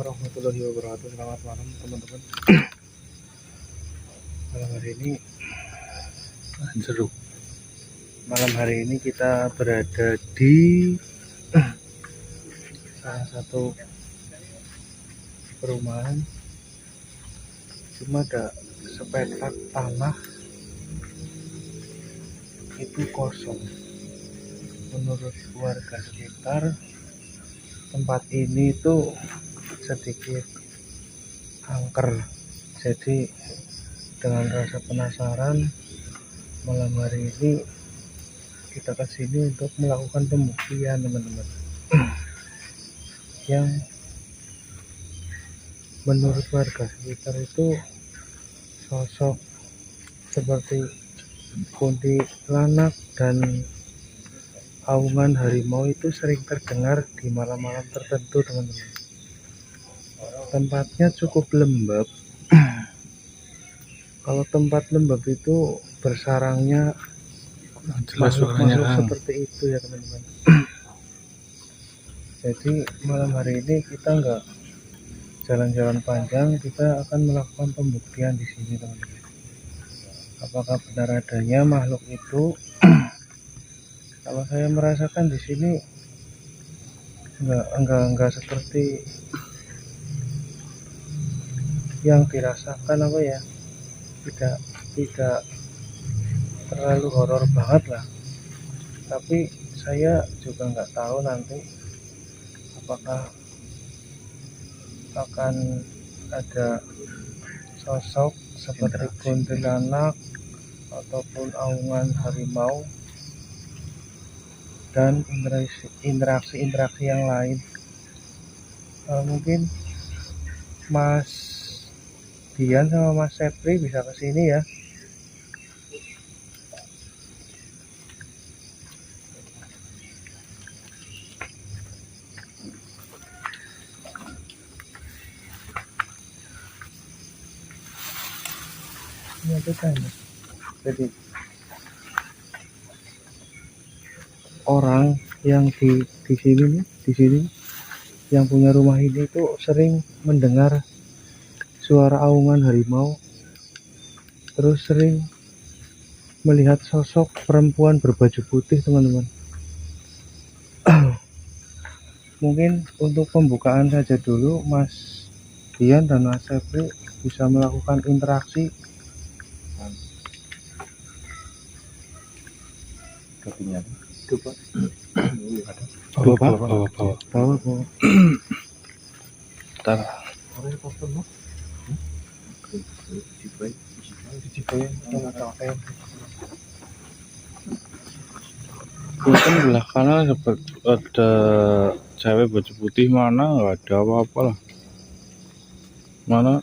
warahmatullahi wabarakatuh. Selamat malam teman-teman. Malam hari ini seru. Malam hari ini kita berada di salah satu perumahan. Cuma ada sepetak tanah itu kosong. Menurut warga sekitar, tempat ini tuh sedikit angker. Jadi dengan rasa penasaran, malam hari ini kita ke sini untuk melakukan pembuktian, teman-teman. Yang menurut warga sekitar itu sosok seperti kuntilanak dan aungan harimau itu sering terdengar di malam-malam tertentu, teman-teman. Tempatnya cukup lembab. Kalau tempat lembab itu bersarangnya makhluk-makhluk seperti itu ya, teman-teman. Jadi malam hari ini kita nggak jalan-jalan panjang, kita akan melakukan pembuktian di sini, teman-teman. Apakah benar adanya makhluk itu? Kalau saya merasakan di sini enggak seperti yang dirasakan, apa ya, tidak terlalu horor banget lah. Tapi saya juga nggak tahu nanti apakah akan ada sosok seperti kuntilanak ataupun aungan harimau dan interaksi yang lain. Mungkin Mas Dian sama Mas Sepri bisa ke sini ya. Ini ada tanya. Jadi orang yang di sini yang punya rumah ini tuh sering mendengar suara aungan harimau, terus sering melihat sosok perempuan berbaju putih, teman-teman. Mungkin untuk pembukaan saja dulu, Mas Dian dan Mas Sepri bisa melakukan interaksi. Kopinya itu Pak. Bawa. Ntar. Mungkin belah kanan seperti ada cewek baju putih, mana nggak ada apa-apa lah. Mana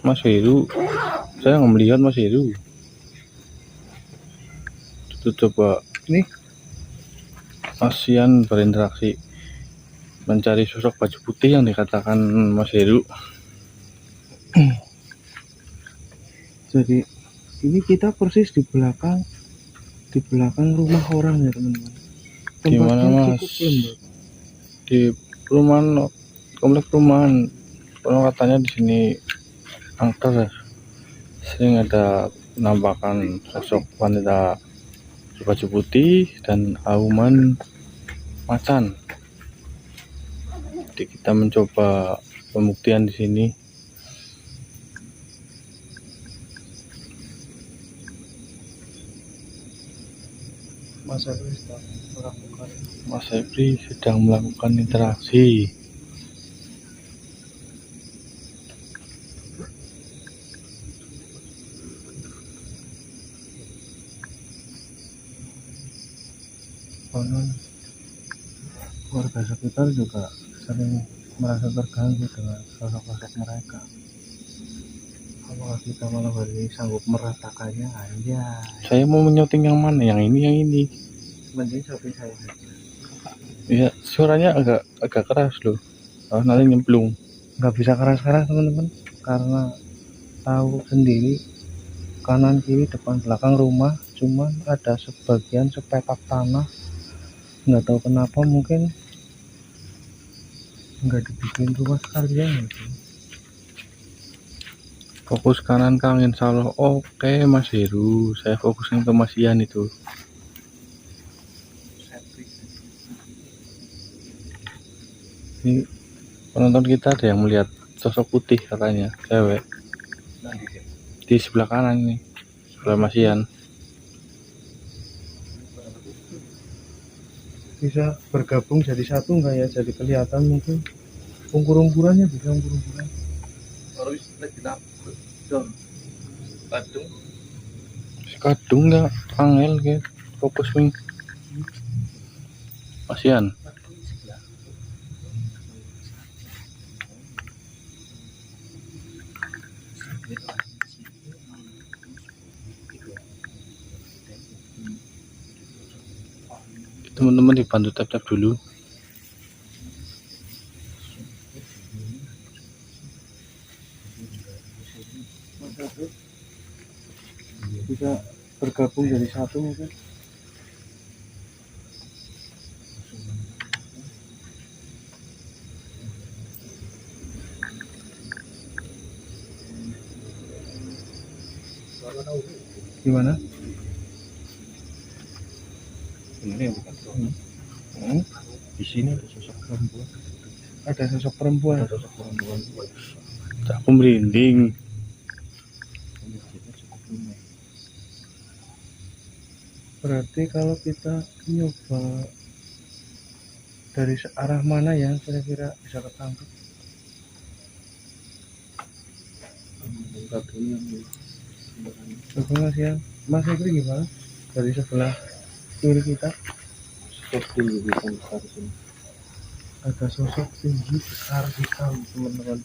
Mas Heru? Saya nggak melihat Mas Heru. Itu coba ini ASEAN berinteraksi mencari sosok baju putih yang dikatakan Mas Heru. Jadi ini kita persis di belakang rumah orang ya, teman-teman. Gimana Mas? Di perumahan, komplek perumahan, orang katanya di sini angker, sering ada penampakan sosok wanita baju putih dan auman macan. Jadi kita mencoba pembuktian di sini. Mas Sepri sedang melakukan interaksi. Konon warga sekitar juga sering merasa terganggu dengan sosok-sosok mereka. Apakah kita malam hari ini sanggup meratakannya? Aja. Saya mau menyuting yang mana? Yang ini. Mending Shopee saya. Ya, suaranya agak keras loh. Nanti nyemplung. Nggak bisa keras-keras, teman-teman, karena tahu sendiri kanan kiri depan belakang rumah cuman ada sebagian sepetak tanah. Nggak tahu kenapa, mungkin nggak dibikin rumah sekalian gitu. Fokus kanan Kang, insya Allah oke Mas Heru. Saya fokusin ke Mas Ian itu. Ini penonton kita ada yang melihat sosok putih katanya, cewek. Di sebelah kanan nih, sebelah Mas Ian. Bisa bergabung jadi satu nggak ya, jadi kelihatan mungkin ungkur-ungkurannya, bisa ungkur-ungkuran. Kadung nggak angel kayak fokus wing Mas Ian. Teman-teman dibantu tap-tap dulu. Bisa bergabung jadi satu mungkin. Gimana? Ini yang bukan di sini ada sosok perempuan. Ada sosok perempuan. Ada sosok perempuan. Aku merinding. Masjidnya cukup lumayan. Berarti kalau kita nyoba dari arah mana ya kira-kira bisa ketangkep? Coba Mas ya, Mas Fikri gimana? Dari sebelah kiri kita Sosok tinggi besar di sini. ada sosok tinggi besar hitam teman-teman.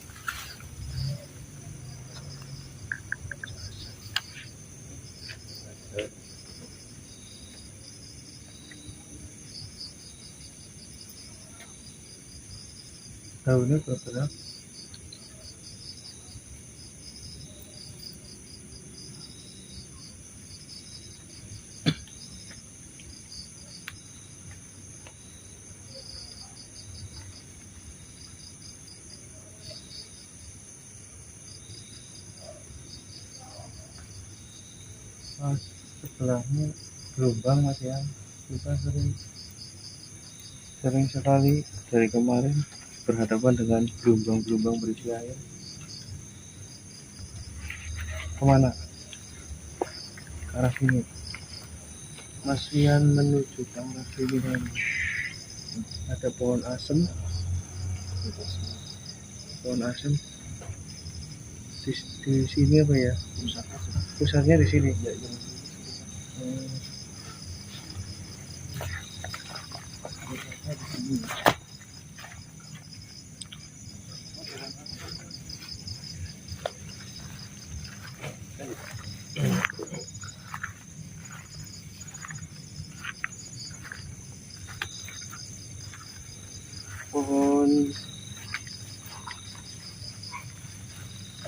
Daunnya bergerak. Mas sebelahnya gelombang Mas ya, kita sering sekali dari kemarin berhadapan dengan gelombang-gelombang berisi air. Kemana? Ke arah sini. Mas Ian menuju ke arah sini dan ada pohon asem. Pohon asem di sini apa ya? Pusatnya di sini. Pusatnya di sini.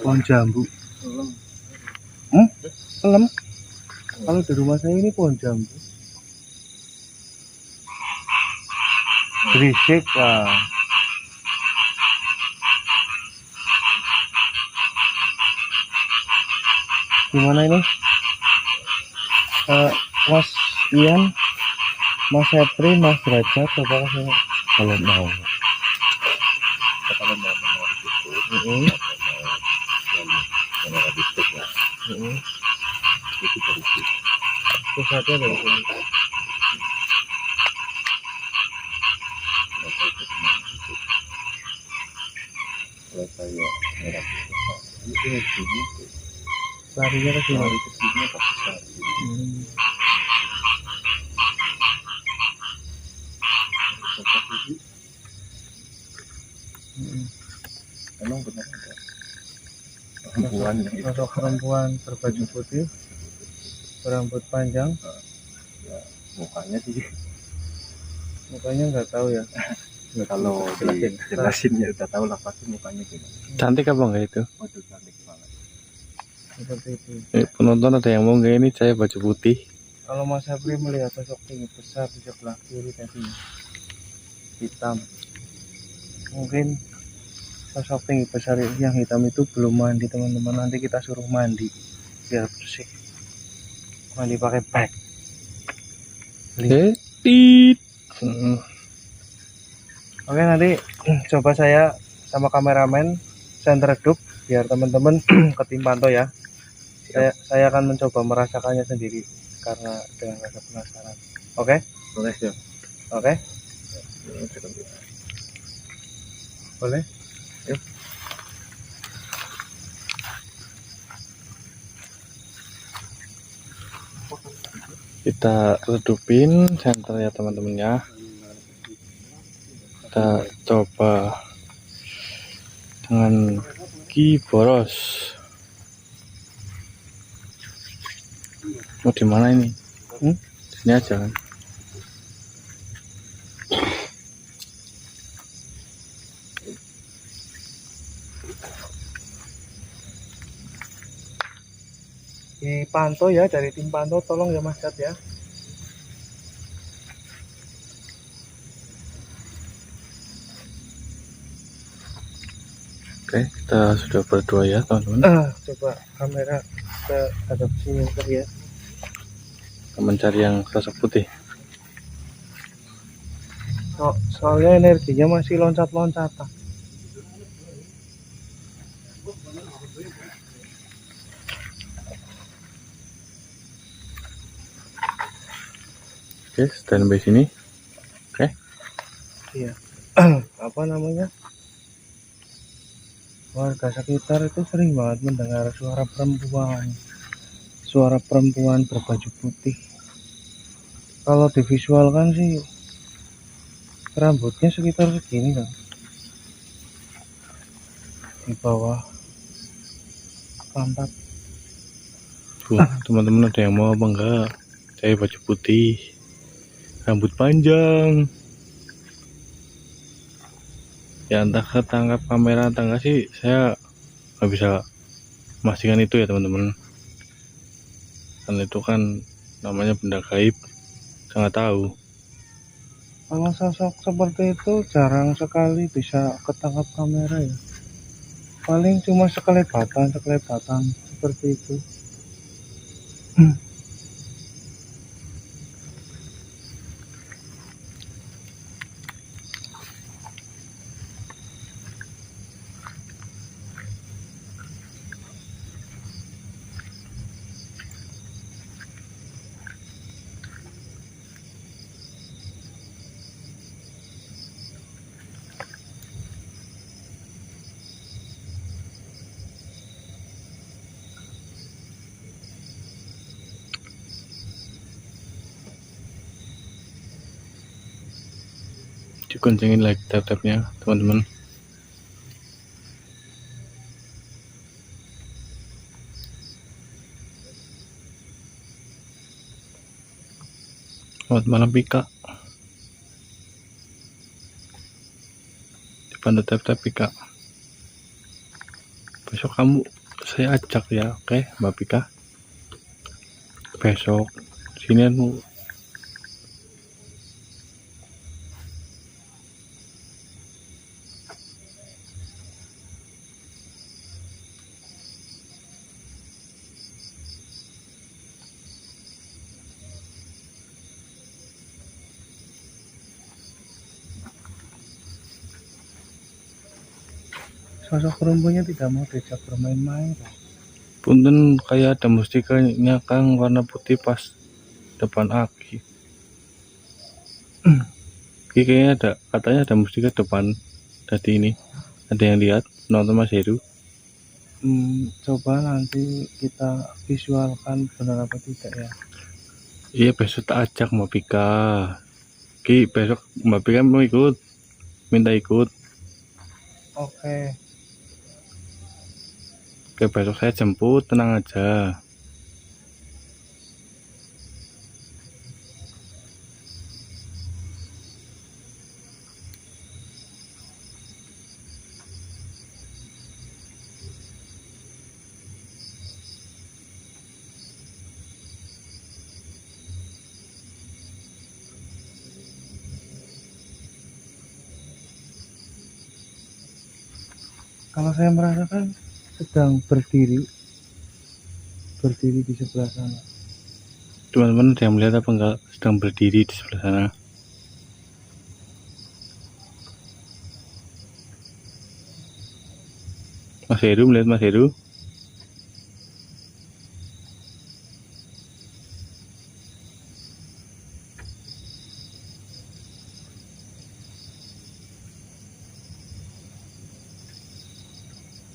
Pohon jambu. Pelem. Kalau di rumah saya ini pohon jambu. Berisik lah. Gimana ini? Mas Ian, Mas Sepri, Mas Derajat, coba kasih Kalau mau Mm-mm. yang habis tek lah. Itu dari sini. Pusatnya dari sini. Kalau saya merah itu sini, Larinya ke sini. lari ke sini pas besar. Sosok itu emang benar ada perempuan yang itu. Sosok perempuan berbaju putih, berambut panjang, Ya, mukanya sih mukanya nggak tahu ya. kalau dijelasin ya udah tahu lah pasti mukanya gimana. Cantik apa enggak itu? Waduh cantik banget. Seperti itu. Penonton ada yang mau nggak ini saya baju putih. Kalau Mas Sapri melihat sosok tinggi besar di sebelah kiri tadi, hitam. Mungkin sosok tinggi besar yang hitam itu belum mandi teman-teman. Nanti kita suruh mandi biar bersih. Mandi pakai bag. Tit. Oke, nanti coba saya sama kameramen center redup biar teman-teman ketimpanto ya. Saya akan mencoba merasakannya sendiri karena dengan rasa penasaran. Oke? Boleh ya. Oke? Boleh? Yuk. Kita redupin senter ya teman-teman ya. Kita coba dengan Ki Boros. Mau di mana ini? Sini aja kan. Dipantau ya dari tim pantau, tolong ya Mas Cat ya. Oke, kita sudah berdua ya teman-teman. Coba kamera ke hadap sini ya. Kita mencari yang sosok putih. Soalnya energinya masih loncat-loncatan. Oke, standby sini. Oke. Iya. Apa namanya? Warga sekitar itu sering banget mendengar suara perempuan berbaju putih. Kalau divisualkan sih rambutnya sekitar segini kan, di bawah pantat. Tuh, teman-teman ada yang mau apa enggak? Saya baju putih, rambut panjang. Ya entah ketangkap kamera entah enggak sih, saya nggak bisa memastikan itu ya teman-teman. Karena itu kan namanya benda gaib, saya nggak tahu. Kalau sosok seperti itu jarang sekali bisa ketangkap kamera ya. Paling cuma sekelebatan seperti itu. Dikencengin lagi tab-tabnya teman-teman. Selamat malam Pika. Dibantu tab-tab Pika. Besok kamu saya ajak ya, oke Mbak Pika. Besok sini anu. Sosok perempuannya tidak mau diajak bermain-main. Punten kayak ada mustikanya Kang warna putih pas depan Aki. Kayaknya ada, katanya ada mustika depan tadi ini. Ada yang lihat nonton Mas Heru? Coba nanti kita visualkan benar apa tidak ya. Iya besok tak ajak Mbak Pika. Ki besok Mbak Pika mau ikut, minta ikut. Oke. Oke besok saya jemput, tenang aja. Kalau saya merasakan sedang berdiri di sebelah sana. Teman-teman ada yang melihat apa enggak sedang berdiri di sebelah sana? Mas Heru melihat Mas Heru?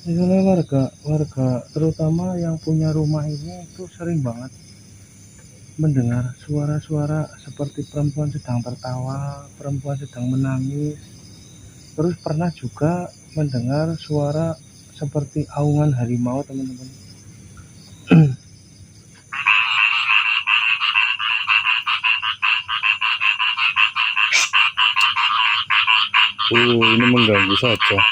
Misalnya warga terutama yang punya rumah ini itu sering banget mendengar suara-suara seperti perempuan sedang tertawa, perempuan sedang menangis. Terus pernah juga mendengar suara seperti aungan harimau, teman-teman. Ini mengganggu saja.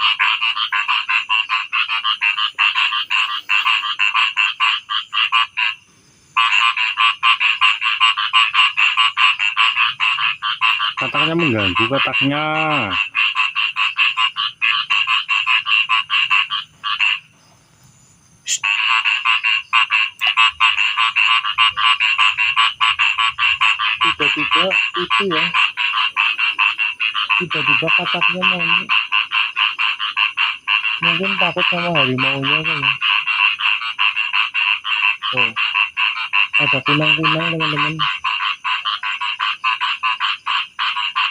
Kataknya mengganggu kataknya. Tiba-tiba itu ya, tiba-tiba kataknya mungkin takut sama harimaunya kan ya. Oh, ada kunang-kunang, teman-teman.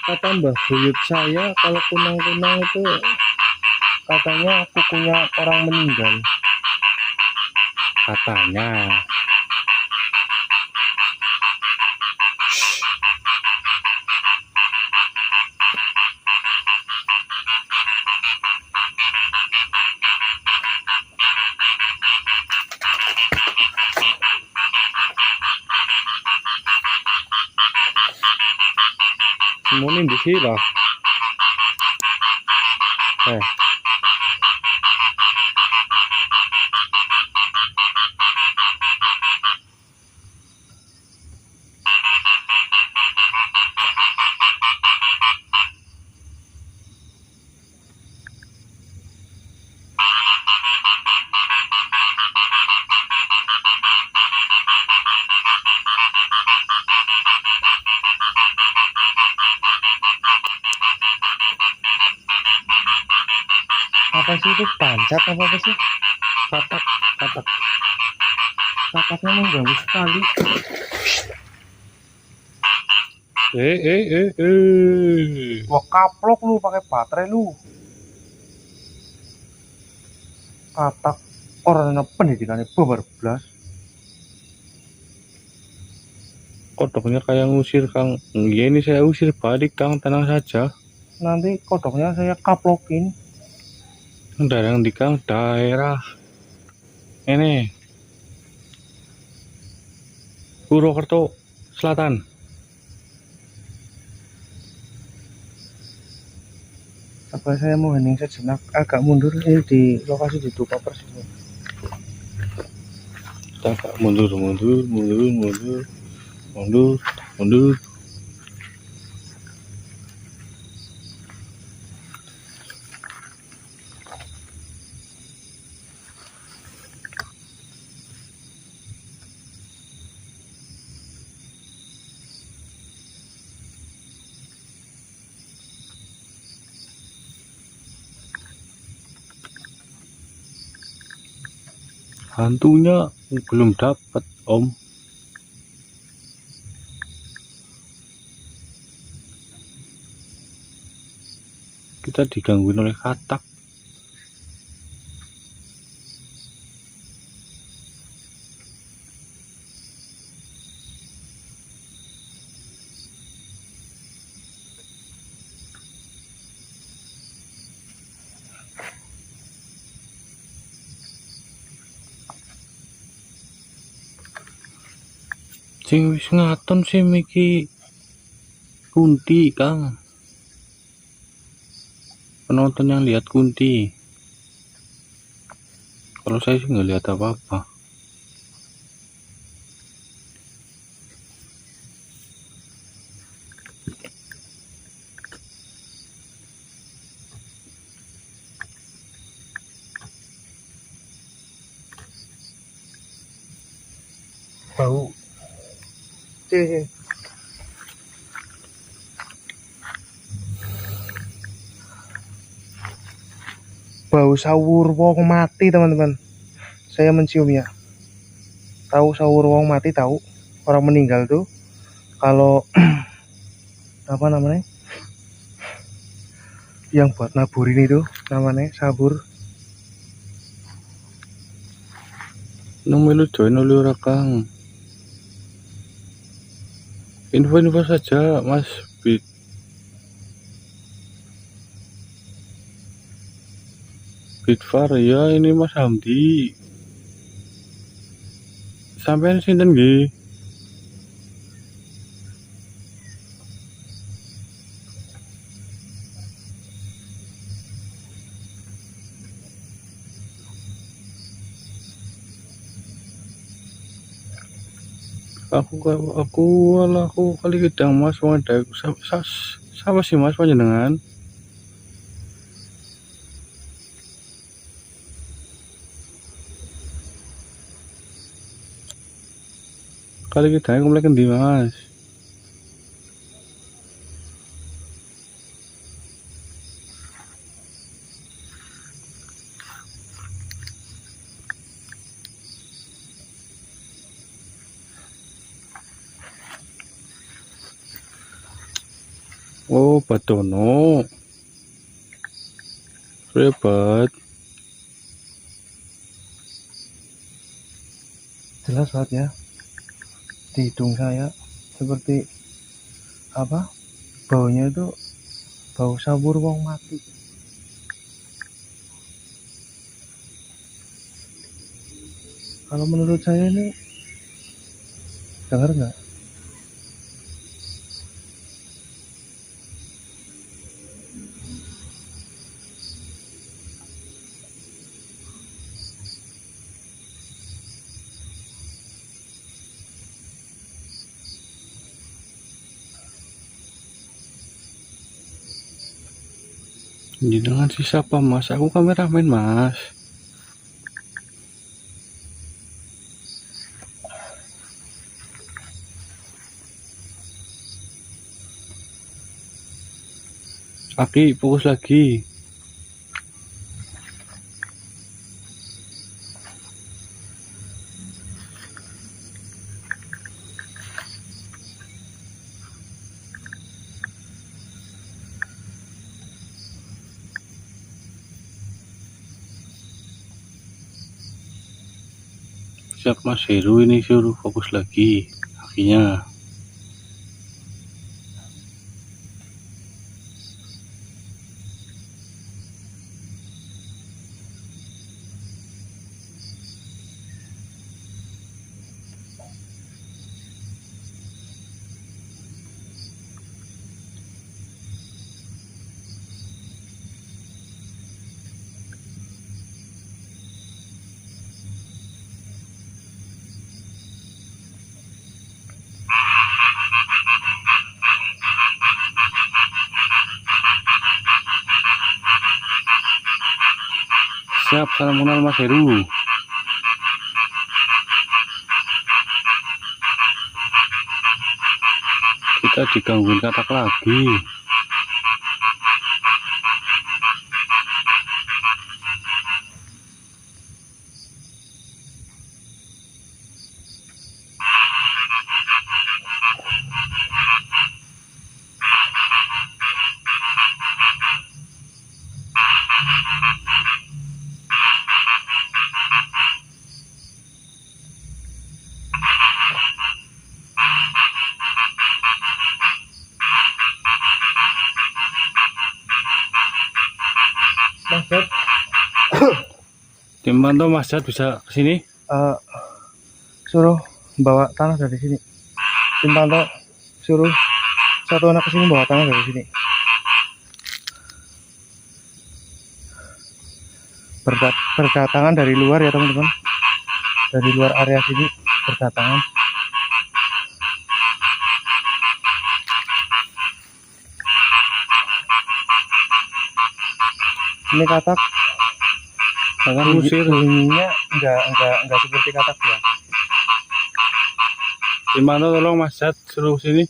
Kata Mbah Buyut saya, kalau kunang-kunang itu katanya kukunya orang meninggal. Katanya. Semuanya di sini lah. Apa sih itu, pancat apa sih? Katak. Kataknya mengganggu sekali. Wah, kaplok lu pakai baterai lu. Katak orang pendidikannya babar blas. Kodoknya kayak ngusir Kang. Iya, ini saya usir balik Kang, tenang saja. Nanti kodoknya saya kaplokin. Daerah di Kang, daerah ini Purwokerto Selatan. Apa saya mau hening sejenak, agak mundur ini di lokasi di Dupa Pers ini. Kita agak mundur. Hantunya belum dapat, Om. Kita digangguin oleh katak. Sing wis ngaton sih miki Kunti, Kang. Penonton yang lihat Kunti. Kalau saya sih nggak lihat apa-apa. bau. Sini. Bau sawur wong mati, teman-teman. Saya menciumnya. Tahu sawur wong mati, tahu? Orang meninggal tuh kalau apa namanya? Yang buat naburin itu namanya sabur. Nang melu join oleh orang Kang. Info-info saja Mas Bitfar ya, ini Mas Hamdi. Sampean sinten nggih? Aku kali gedang Mas, wong ada sama sih Mas panjenengan. Kali gedang aku mulai kendi Mas. Oh, Batono. Hebat. Jelas banget ya. Di hidung saya seperti apa? Baunya itu bau sabur wong mati. Kalau menurut saya ini, dengar nggak? Jenengan si siapa Mas? Aku kameramen Mas. Aki, fokus lagi. Siap Mas Heru, ini suruh fokus lagi. Akhirnya. Siap, salam kenal Mas Heru. Kita digangguin katak lagi. Mas Jat, Tim pantau Mas Jat bisa kesini. suruh bawa tanah dari sini. Tim pantau suruh satu anak kesini bawa tanah dari sini. Berdatangan dari luar ya teman-teman. Dari luar area sini berdatangan. Ini katak, Akan usir. bunyinya enggak seperti katak ya. Tim Pantau tolong Mas Jat suruh sini.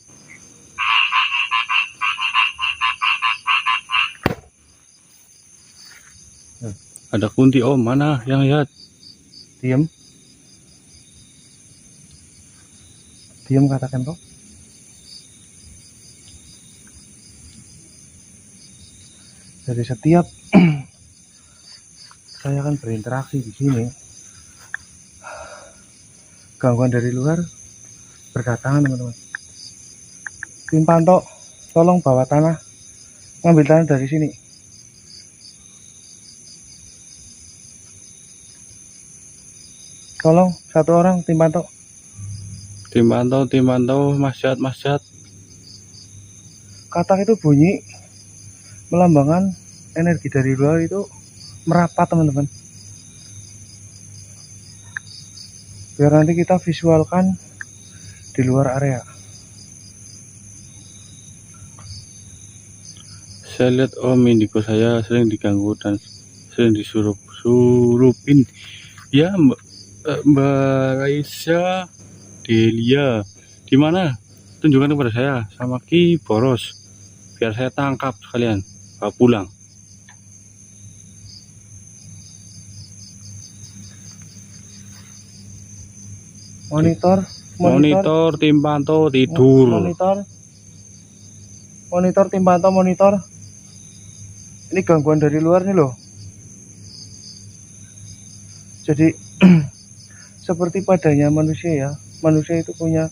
Ada kunti om, mana yang lihat? Diam. Diam katakan toh. Jadi setiap saya akan berinteraksi di sini, gangguan dari luar berdatangan teman-teman. Tim Pantau, tolong bawa tanah, ngambil tanah dari sini. Tolong satu orang tim Pantau. Tim Pantau, Mas Jat. Katak itu bunyi melambangkan energi dari luar itu merapat teman-teman. Biar nanti kita visualkan di luar area. Saya lihat om indigo saya sering diganggu dan sering disurupin. Ya Mbak Raisa Delia, di mana? Tunjukkan kepada saya sama Ki Boros, biar saya tangkap sekalian, bawa pulang. Monitor Tim Pantau tidur. Monitor Tim Pantau, monitor. Ini gangguan dari luar nih loh. Jadi seperti padanya manusia ya. Manusia itu punya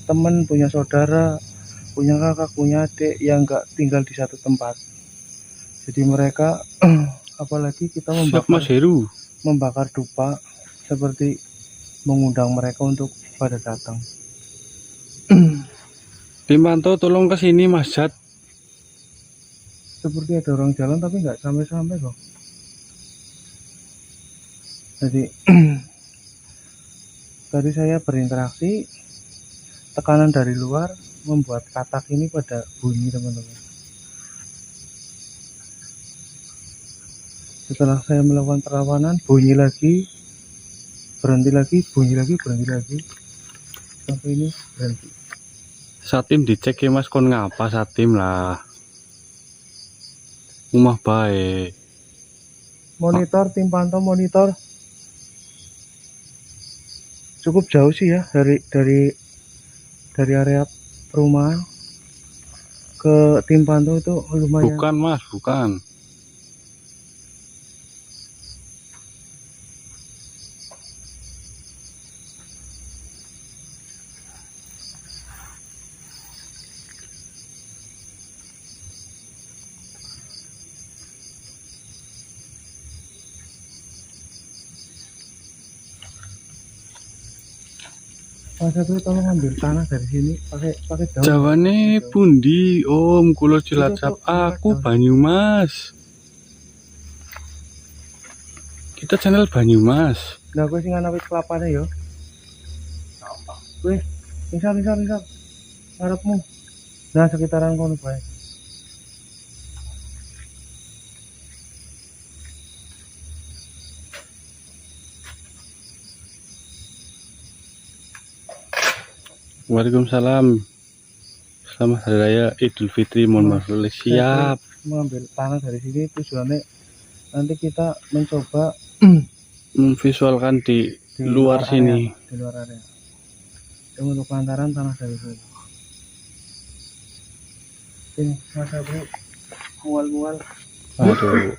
teman, punya saudara, punya kakak, punya adik yang nggak tinggal di satu tempat. Jadi mereka apalagi kita membakar dupa, seperti mengundang mereka untuk pada datang. Tim Pantau tolong ke sini Mas Jat. Seperti ada orang jalan tapi nggak sampai-sampai kok. Jadi tadi saya berinteraksi, tekanan dari luar membuat katak ini pada bunyi teman-teman. Setelah saya melakukan perlawanan, bunyi lagi, berhenti lagi, bunyi lagi, berhenti lagi, sampai ini berhenti. Satim dicek ya Mas, kon ngapa Satim lah. Rumah baik. Monitor Tim Pantau, monitor. Cukup jauh sih ya dari area perumahan ke Tim Pantau itu lumayan. Bukan Mas, bukan. Mas Abri tolong ambil tanah dari sini pakai daun. Jawane pundi om, kulo Cilacap, aku Banyumas. Kita channel Banyumas. Nah gue sing ana wit kelapane yo. Wih, misal ngarepmu. Nah sekitaran kono bae. Waalaikumsalam. Selamat Hari Raya Idul Fitri, mohon maaf. Siap. Mengambil tanah dari sini tujuannya nanti kita mencoba memvisualkan di luar sini. Di luar area. Untuk lantaran tanah dari sini. Ini Mas Abri mual. Waduh.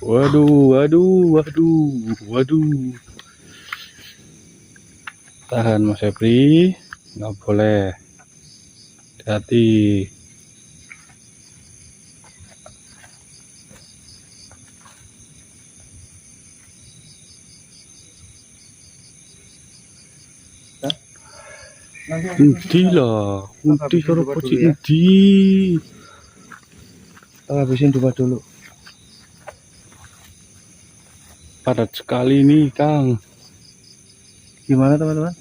Tahan Mas Febri, nggak boleh. Hati-hati. Endi lah, endi karo pocik endi. Kita habisin dulu. Padat sekali nih, Kang. Gimana teman-teman?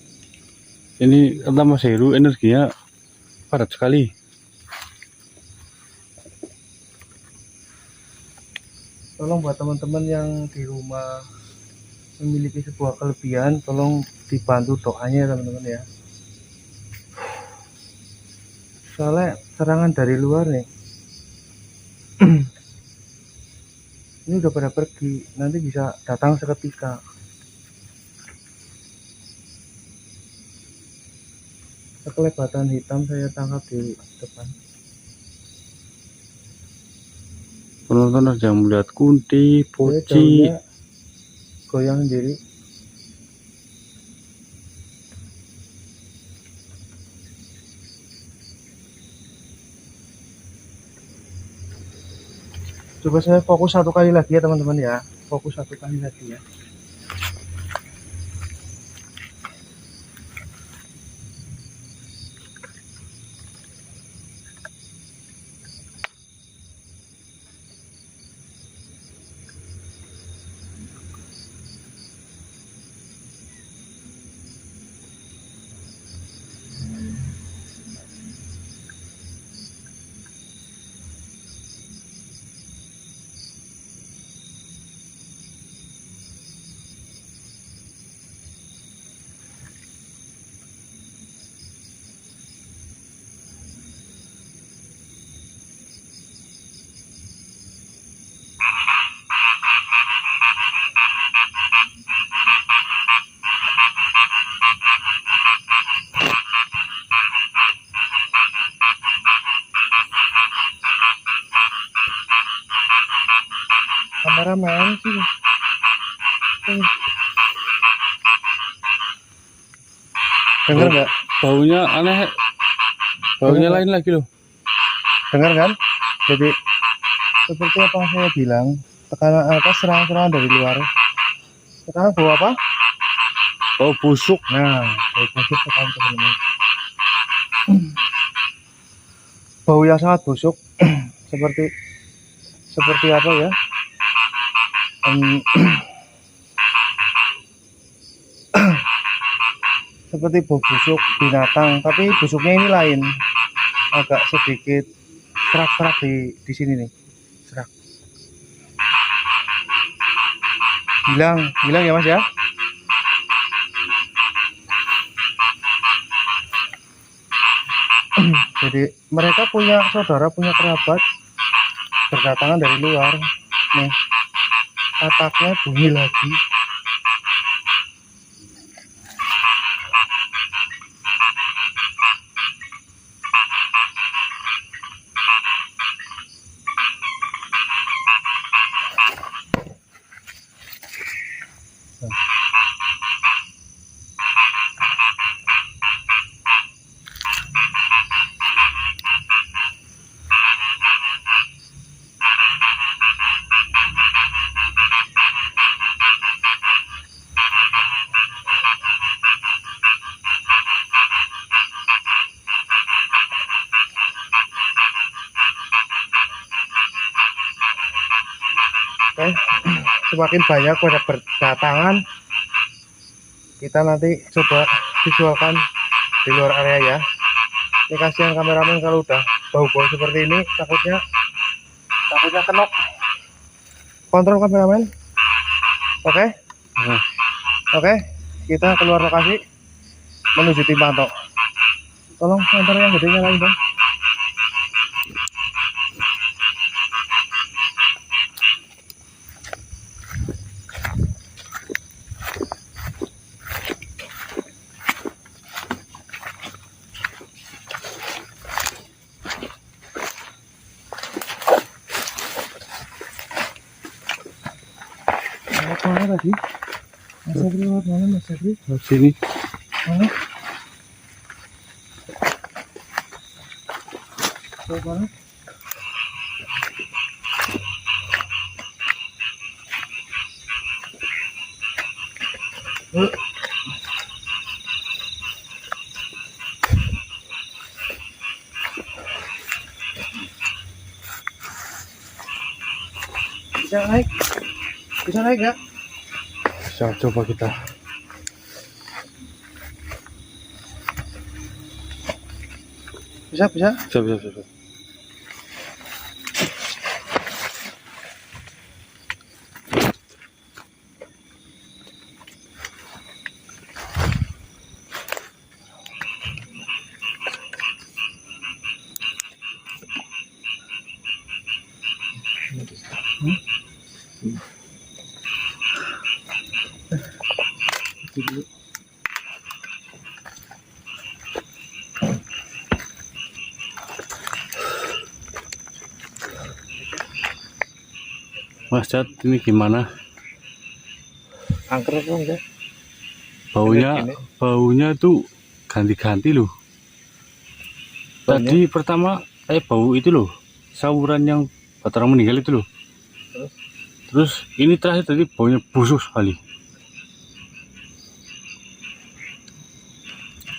Ini kata Mas Heru energinya padat sekali. Tolong buat teman-teman yang di rumah memiliki sebuah kelebihan, tolong dibantu doanya teman-teman ya. soalnya serangan dari luar nih. Ini udah pada pergi, nanti bisa datang seketika. Kelebatan hitam saya tangkap di depan. Penonton ada yang melihat kunti, Dia poci. daunnya goyang sendiri. Coba saya fokus satu kali lagi ya teman-teman ya. Fokus satu kali lagi ya. Kameramen sih. Dengar nggak? Baunya aneh. Baunya lain lagi loh. Dengar kan? Jadi seperti apa yang saya bilang, tekanan atas serangan-serangan dari luar. Sekarang bau apa? Bau busuk. Nah, bau busuk sekali teman-teman. Bau yang sangat busuk. seperti apa ya? Seperti bau busuk binatang, tapi busuknya ini lain, agak sedikit serak-serak di sini nih, serak. Bilang ya mas ya. Jadi mereka punya saudara, punya kerabat berdatangan dari luar. Nih, kataknya bunyi lagi. Oke, semakin banyak pada berdatangan, kita nanti coba visualkan di luar area ya. Ini kasihan kameramen kalau udah bau-bau seperti ini, takutnya kenok. Kontrol kameramen. Oke. Oke, kita keluar lokasi menuju tim pantau. Tolong antar yang gede nyalain dong. Mana tadi? Mas Sabri lewat mana Mas Sabri? Di sini. Mana? Lewat mana? Bisa naik nggak? Bisa, coba kita. Bisa. Bisa. dulu. Mas Cat, ini gimana? Angker dong ya. Baunya tuh ganti-ganti loh. Tadi pertama bau itu loh, saluran yang Batarang meninggal itu loh. Terus ini terakhir tadi baunya busuk sekali.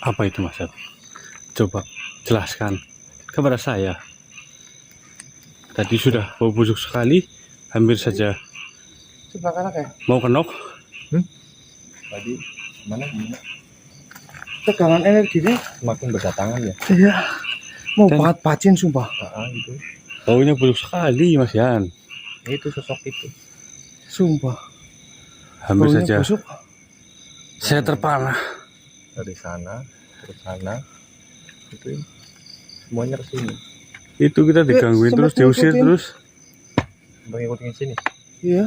Apa itu Mas Cat? Coba jelaskan kepada saya. Tadi sudah bau busuk sekali, hampir saja Coba kalah kayak mau kenok. Tadi mana? tegangan energinya. Semakin berdatangan ya. Iya. Mau Dan- banget bacin sumpah. Itu. Baunya busuk sekali Mas Yan. Itu sosok itu. Sumpah. Hampir Baunya saja busuk. saya terpanah. Dari sana, terus sana. Itu semuanya ke sini. Itu kita digangguin sempat terus, diusir ngikutin. terus. Ngikutin sini. Iya.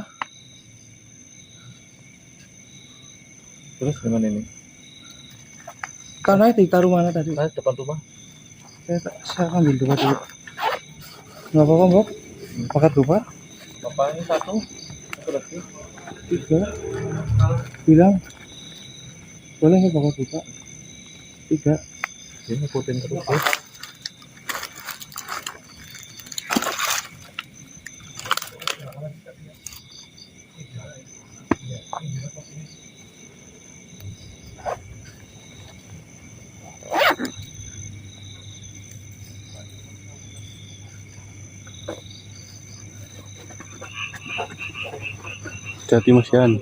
Terus gimana ini? Tanahnya ditaruh mana tadi? Saya depan rumah. Saya ambil dua dulu. Nggak apa-apa, Bob. Pakai dua, Bapak ini satu lagi. 3. Bilang. Boleh nggak pakai dua? 3. Dia ngikutin terus ya. Hati Mas Yan.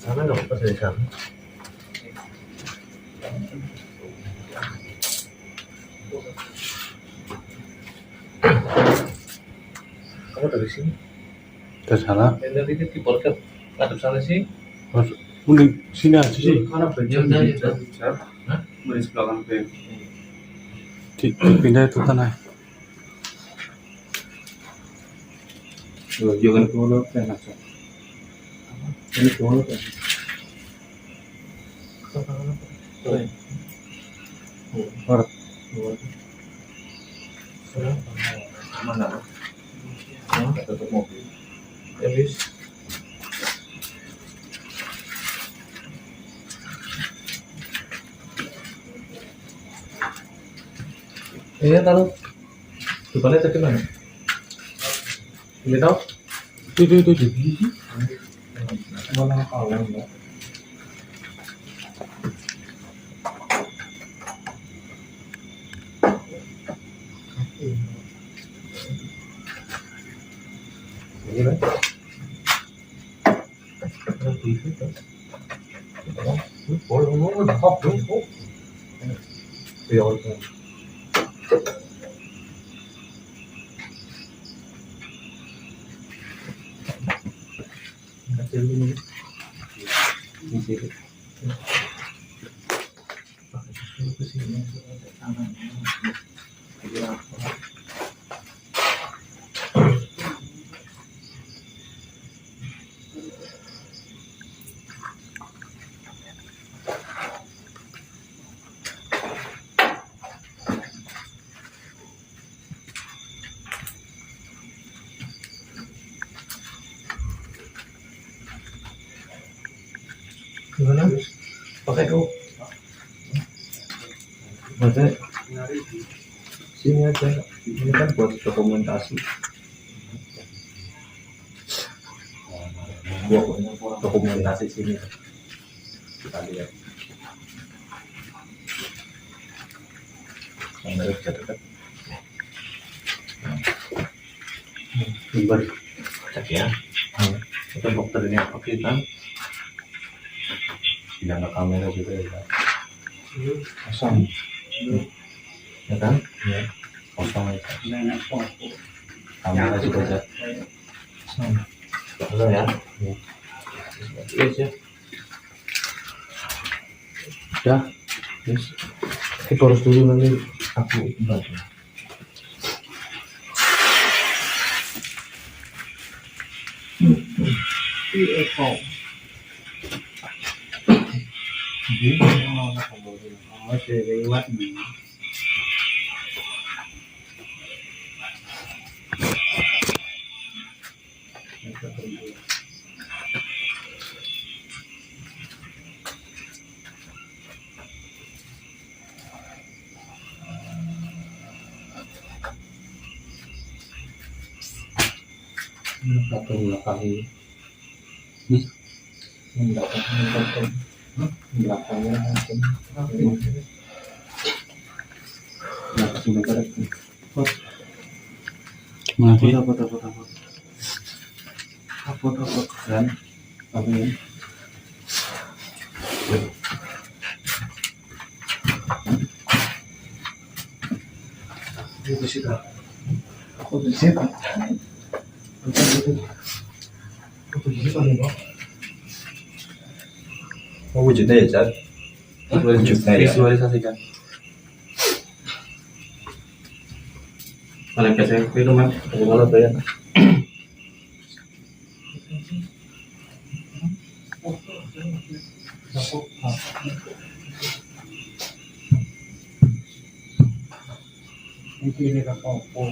Sana nggak apa dari sana. Kamu dari sini? Dari sana. Dari itu di podcast ngadep sana sih. Udah sini aja sih. Mana banyak dari sana? Hah? Dari sebelah kanan tuh. Dipindah itu tanah. Jangan keluar kan langsung. Ini keluar kan. Keluar. Mana? Tutup mobil. Ya bis. Iya taruh. Depannya tadi mana? Ini tahu? Itu. Mana kawan ya? Ini kan? Boleh ngomong hop dulu. Ya udah. Kasih dulu. Ini sih. Pakai susu ke sini tangan. Ya. Gimana? Pakai kau. Baca. Sini aja. Ini kan buat dokumentasi. dokumentasi sini kita lihat kamera bisa dekat cek ya itu dokter ini apa kita bilang ke kamera juga ya kosong ya kan ya kosong ya kamera juga cek kosong ya yes ya udah yes kita harus dulu nanti aku bantu belakangnya foto kan apa ya itu sih kak aku di sini oh wujudnya ya Cat wujudnya ya visualisasikan mana kasih itu mas kalau saya ini kan opo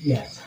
yes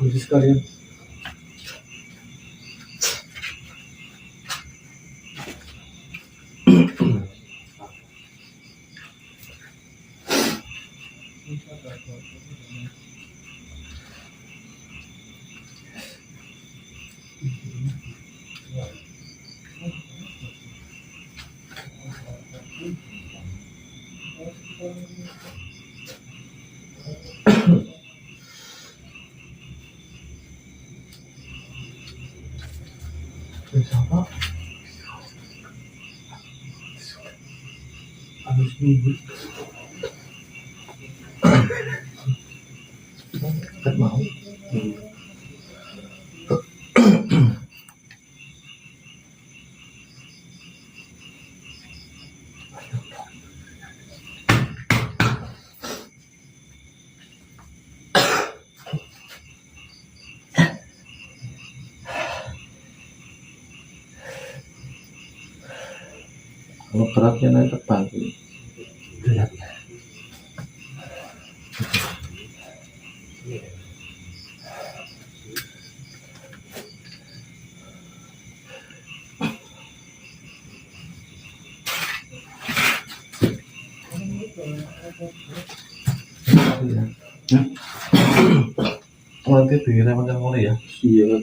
kunci sekalian siapa habis minggu Ket mau. Kalau beratnya naik terbang berat ya. Nanti diremehkan mulai ya. Iya.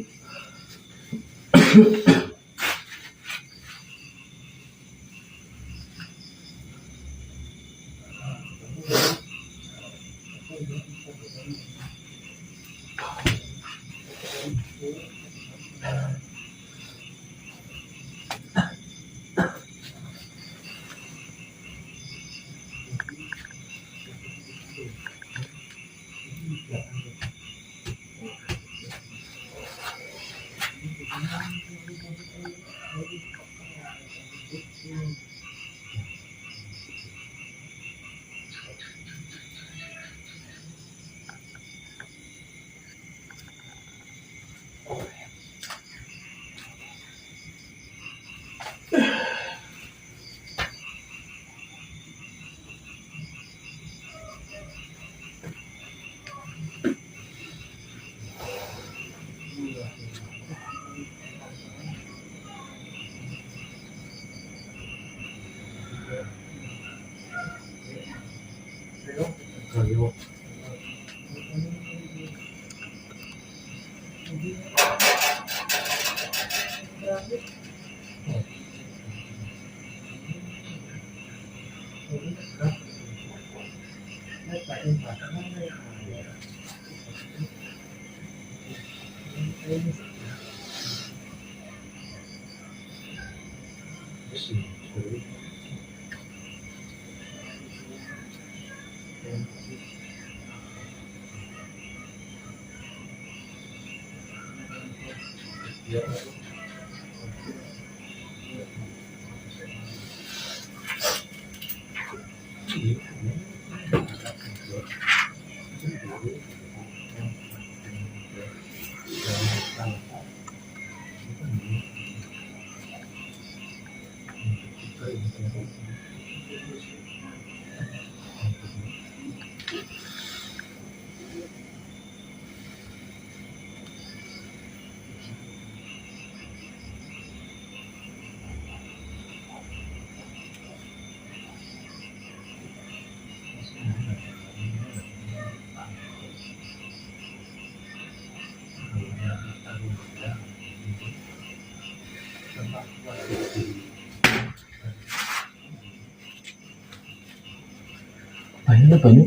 Banyu, banyu,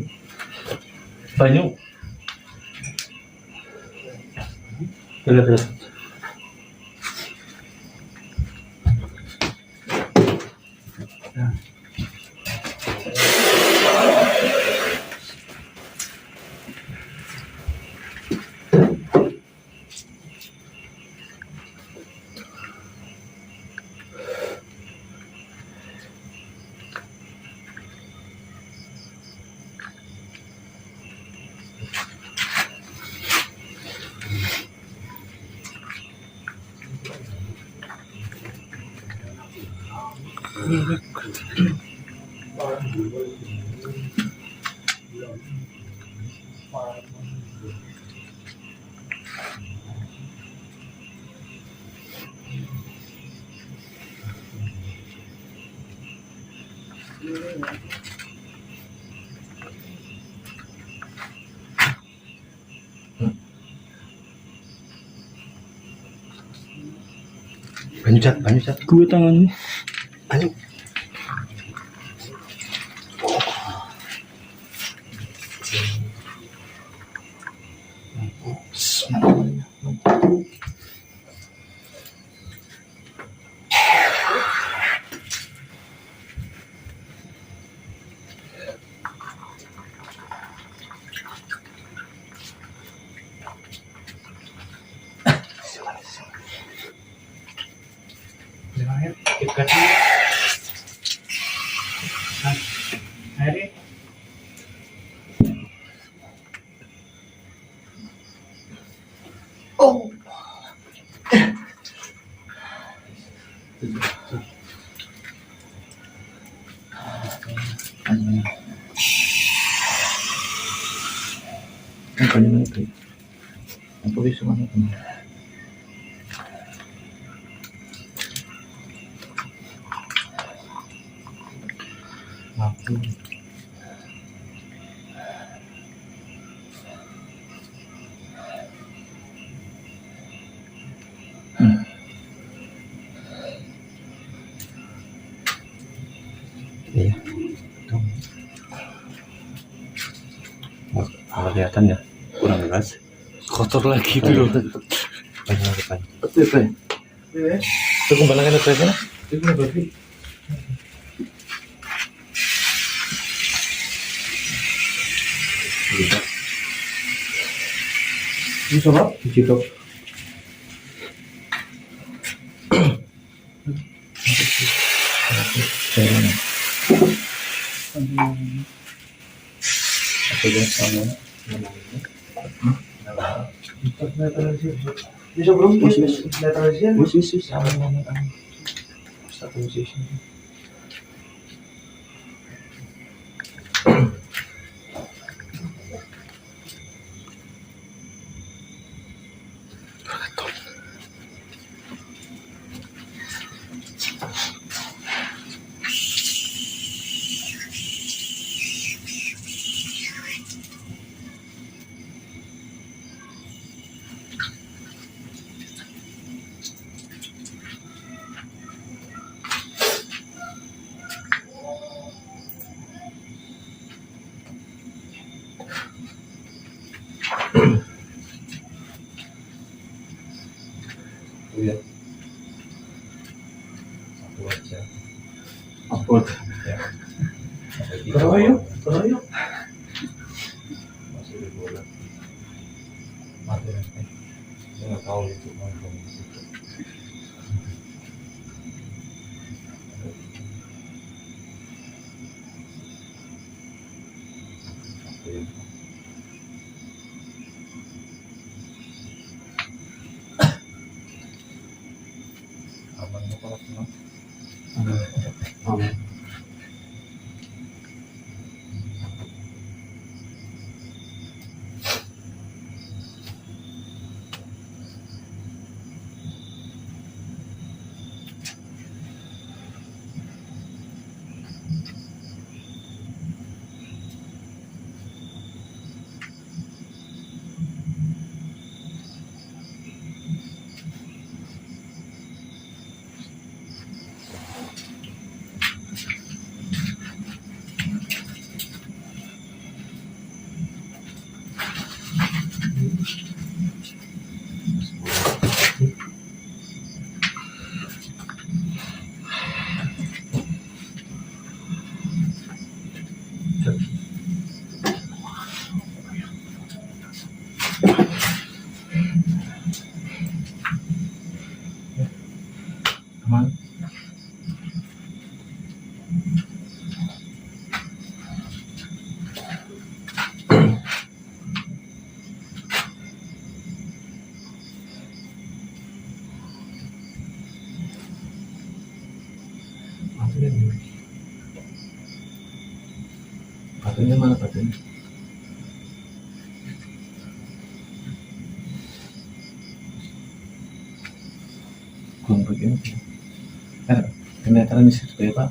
banyu. Terus. Banyu cat. Gue tanganmu. Banyu. Apa yang itu? Apa bisa mana kan? Aku iya. Kalau kelihatan ya kurang jelas. Kotor lagi itu loh. Banyak depan. Betul. Itu kembali ke sana. Itu berarti ini coba Diciduk. Aku lihat sama bisa belum Wis, netralisir. wis sama satu sisi. Lihat satu aja. Upload. Ya. Keroyok. Masih di bola. Mati ya. Saya nggak tahu itu ngomong gitu. Aman kok kalau senang. Aman. Aman. Batunya mana batunya? Kurang begini. Kenyataan di situ ya Pak.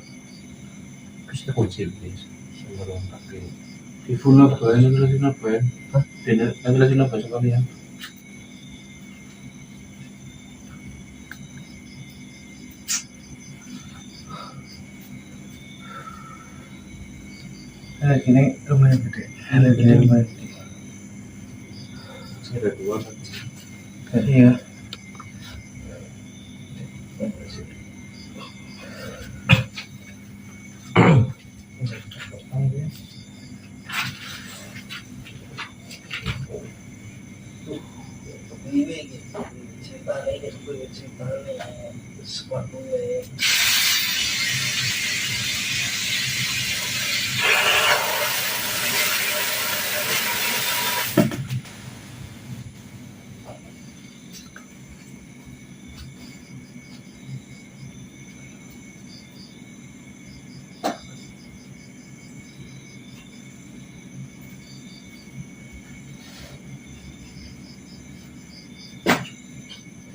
Bisa kunci please. Sebelum pakai. Di full apa? Ini jelasin apa ya? Tidak, jelasin apa sekalian? Ini lumayan gede. Ini lumayan gede. Saya ada dua kan. Iya.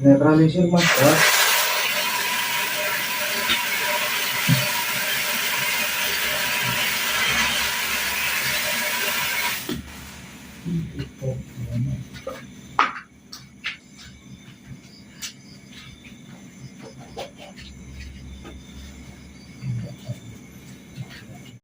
Netralisir mas bos.